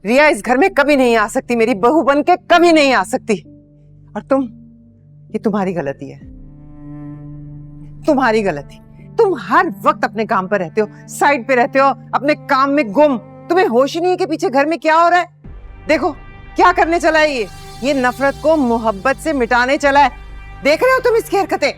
रिया इस घर में कभी नहीं आ सकती, मेरी बहू बन के कभी नहीं आ सकती। और ये तुम्हारी गलती है, तुम्हारी गलती। तुम हर वक्त अपने काम पर रहते हो, साइड पे रहते हो, अपने काम में गुम। तुम्हें होश ही नहीं है कि पीछे घर में क्या हो रहा है। देखो क्या करने चला है ये नफरत को मोहब्बत से मिटाने चला है। देख रहे हो तुम इसकी हरकतें।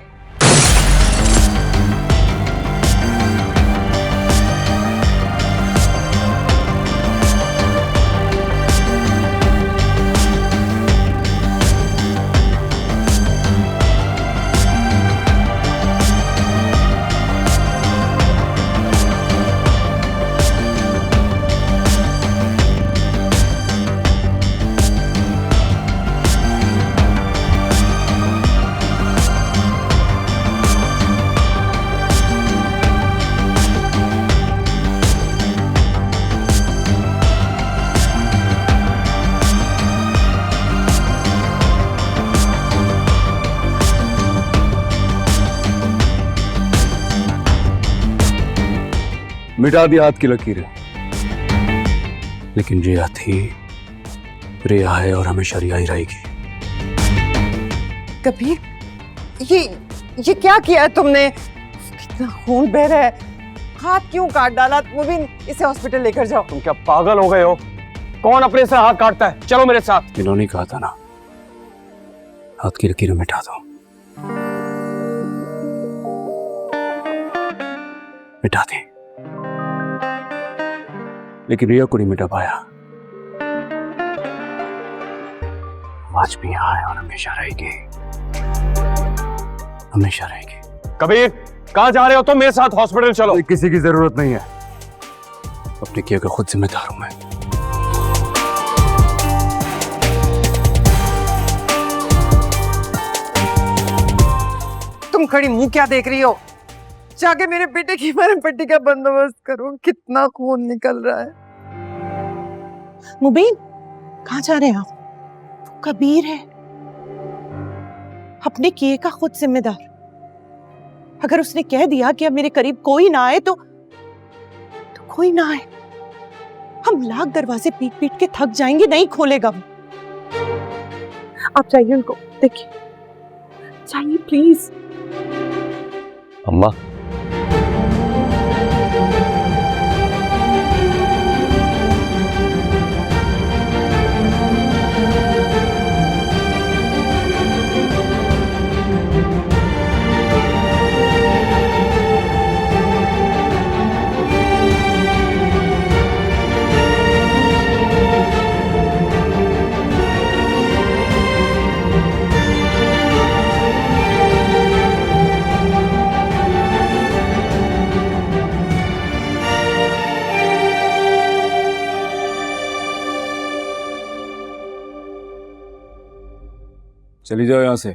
मिटा दी हाथ की लकीरें, लेकिन रिया थी, रिया है और हमेशा रिया ही रहेगी। कबीर ये क्या किया है तुमने? कितना खून बह रहा है, हाथ क्यों काट डाला? मुबीन इसे हॉस्पिटल लेकर जाओ। तुम क्या पागल हो गए हो? कौन अपने से हाथ काटता है? चलो मेरे साथ। इन्होंने कहा था ना, हाथ की लकीरें मिटा दो। मिटा दी, लेकिन रिया को नहीं मिटा पाया। आज भी यहाँ है और हमेशा रहेगी, हमेशा रहेगी। कबीर कहाँ जा रहे हो? तो मेरे साथ हॉस्पिटल चलो। किसी की जरूरत नहीं है, अपने किए का खुद जिम्मेदार हूं मैं। तुम खड़ी मुंह क्या देख रही हो? जाके मेरे बेटे की मरहम पट्टी का बंदोबस्त करो, कितना खून निकल रहा है। मुबीन कहाँ जा रहे हैं आप? वो कबीर है, अपने किए का खुद जिम्मेदार। अगर उसने कह दिया कि अब मेरे करीब कोई ना आए तो कोई ना आए। हम लाख दरवाजे पीट पीट के थक जाएंगे, नहीं खोलेगा वो। आप चाहिए उनको, देखिए चाहिए प्लीज। अम्मा चली जाओ यहाँ से।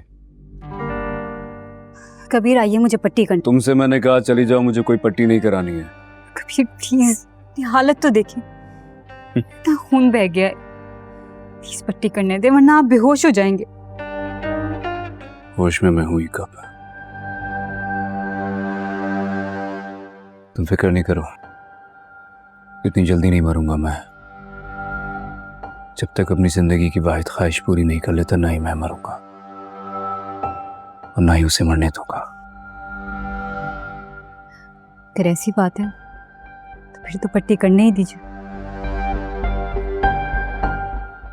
कबीर आइए, मुझे पट्टी करनी। तुमसे मैंने कहा चली जाओ, मुझे कोई पट्टी नहीं करानी है। कबीर प्लीज, हालत तो देखिए, इतना खून बह गया है। प्लीज पट्टी करने दे, वरना आप बेहोश हो जाएंगे। होश में मैं हुई कब? तुम फिक्र नहीं करो, इतनी जल्दी नहीं मरूंगा मैं। जब तक अपनी जिंदगी की वाहिद ख्वाहिश पूरी नहीं कर लेता, ना ही मैं मरूंगा और ना ही उसे मरने दूंगा। अगर ऐसी बात है तो फिर तो पट्टी करने ही दीजिए।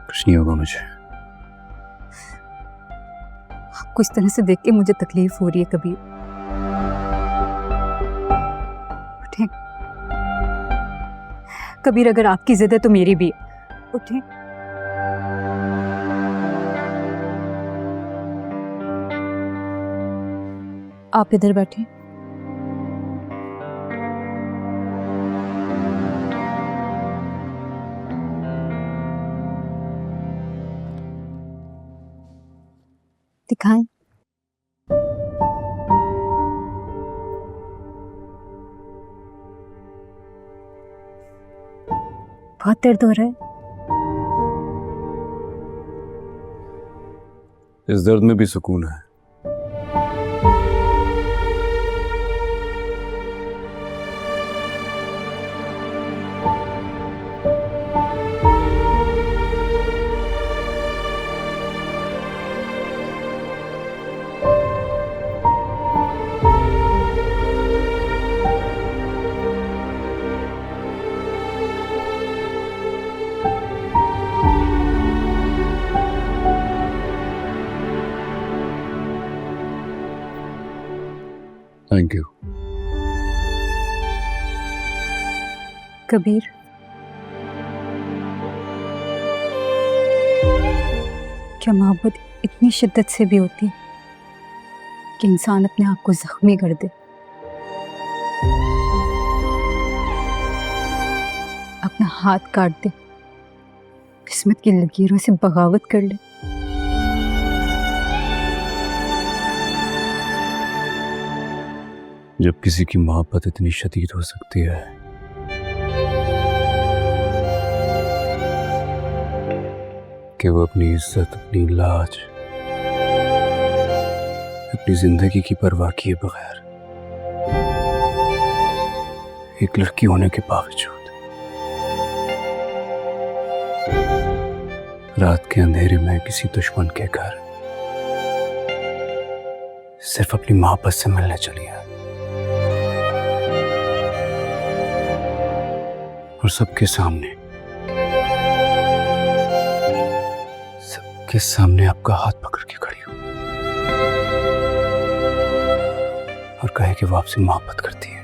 कुछ नहीं होगा मुझे। आपको इस तरह से देख के मुझे तकलीफ हो रही है कबीर। उठें कबीर, अगर आपकी जिद है तो मेरी भी है। उठें। आप इधर बैठे। दिखाएं। बहुत दर्द हो रहा है। इस दर्द में भी सुकून है। Thank you. कबीर, क्या मोहब्बत इतनी शिद्दत से भी होती है कि इंसान अपने आप को जख्मी कर दे, अपना हाथ काट दे, किस्मत की लकीरों से बगावत कर ले? जब किसी की मोहब्बत इतनी शदीद हो सकती है कि वो अपनी इज्जत, अपनी लाज, अपनी जिंदगी की परवाह किए बगैर एक लड़की होने के बावजूद रात के अंधेरे में किसी दुश्मन के घर सिर्फ अपनी मोहब्बत से मिलने चली है, और सबके सामने आपका हाथ पकड़ के खड़ी हो और कहे कि वो आपसे मोहब्बत करती है।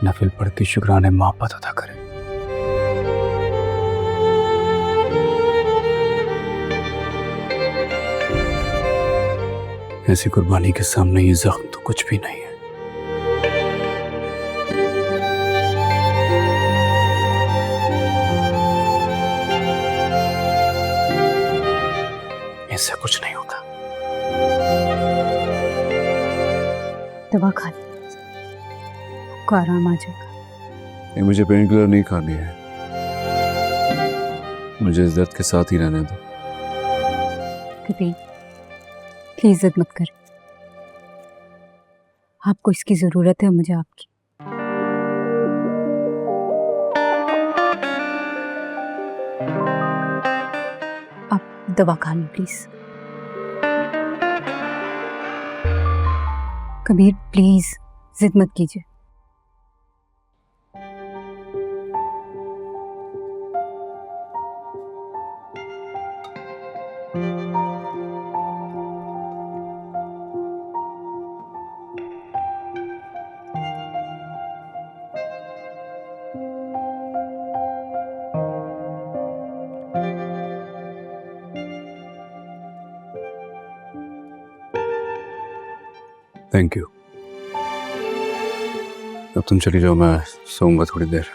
नफिल पढ़ के शुक्राने मोहब्बत अदा करे। ऐसी कुर्बानी के सामने ये जख्म तो कुछ भी नहीं है। इससे कुछ नहीं होता। दवा खा ले, आपको आराम आ जाएगा। ये मुझे पेन किलर नहीं खानी है, मुझे इस दर्द के साथ ही रहने दो। कबीर, प्लीज जिद मत कर, आपको इसकी जरूरत है, मुझे आपकी। आप दवा खा लो प्लीज। कबीर प्लीज जिद मत कीजिए। Thank you. अब तुम चली जाओ, मैं सोऊंगा थोड़ी देर।